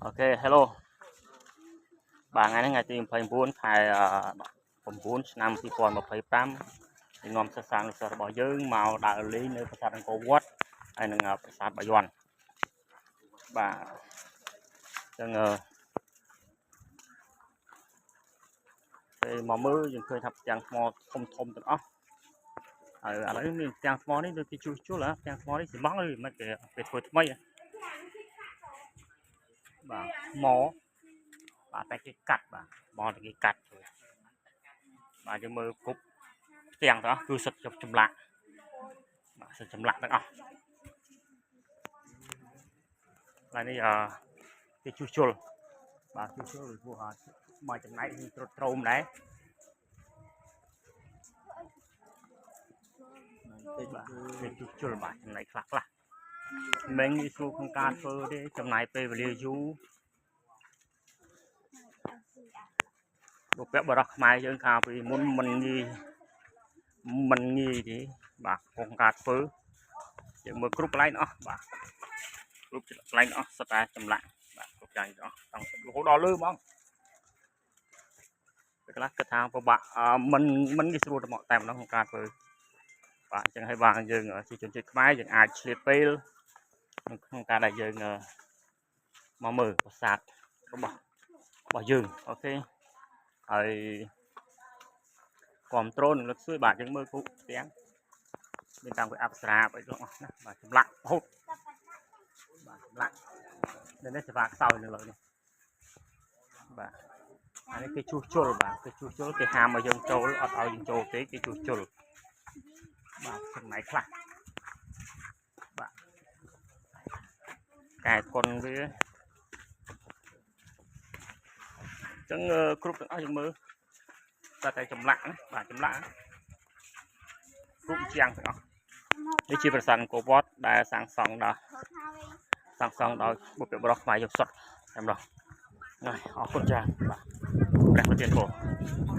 Ok, hello. បាទថ្ងៃនេះថ្ងៃទី29ខែ9ឆ្នាំ2025ខ្ញុំសិស្សានុសិស្សរបស់យើងមកដើរលេងនៅប្រាសាទអង្គរវត្តហើយនឹងប្រាសាទបាយ័នបាទអញ្ចឹងពេលមកមើលយើងឃើញថាផ្ទាំងថ្មធំធំទាំងអស់ហើយឥឡូវមានផ្ទាំងថ្មនេះដូចគេជួសជុលផ្ទាំងថ្មនេះស៊ីម៉ង់ឬមិនគេពេលធ្វើថ្មីបាទថ្មបាទតែគេកាត់បាទមកតែគេកាត់បាទយើងមើលគប់ផ្ទាំងទាំងអស់គឺសិតចម្លាក់បាទសិតចម្លាក់ទាំងអស់ហើយនេះគេជួសជុលបាទជួសជុលព្រោះមកចំណែកនេះត្រុតត្រោមដែរគេជួសជុលបាទចំណែកខ្លះមិនងាយស្រួលក្នុងការធ្វើទេចំណាយពេលវេលាយូរបុព្វបុរសខ្មែរយើងកាលពីមុនមិនងាយទេបាទក្នុងការធ្វើយើងមើលគ្រប់កន្លែងអស់បាទគ្រប់កន្លែងអស់សុទ្ធតែចម្លាក់បាទគ្រប់យ៉ាងអស់តាំងពីរហូតដល់លើហ្មងពេលខ្លះគិតថាពិបាកមិនងាយស្រួលតែមកតែម្ដងក្នុងការធ្វើបាទអញ្ចឹងហើយបាទយើងជាជនជាតិខ្មែរយើងអាចឆ្លៀតពេលក្នុងការដែលយើងមកមើលប្រាសាទរបស់យើងអូខេហើយគ្រប់ត្រូលនឹងលើកស្ទួយបាទយើងមើលគ្រប់ទាំងមានតាំងពីអប្សរាអីទាំងអស់ណាបាទចម្លាក់រហូតបាទចម្លាក់នេះសេវាខ្សោយនៅលើនេះបាទអានេះគេជួសជុលបាទគេជួសជុលគេហាមឲ្យយើងចូលអត់ឲ្យយើងចូលទេគេជួសជុលបាទចំណែកខ្លះបាទកែធន់វាអញ្ចឹងគ្រប់ទាំងអស់យើងមើលតែចម្លាក់ណាបាទចម្លាក់គ្រប់ជាងទាំងអស់នេះជាប្រាសាទអង្គរវត្តដែលសាងសង់ដោយបុព្វបុរសខ្មែរយើងសុទ្ធតែម្ដងអរគុណច្រើនបាទព្រះប្រទានពរ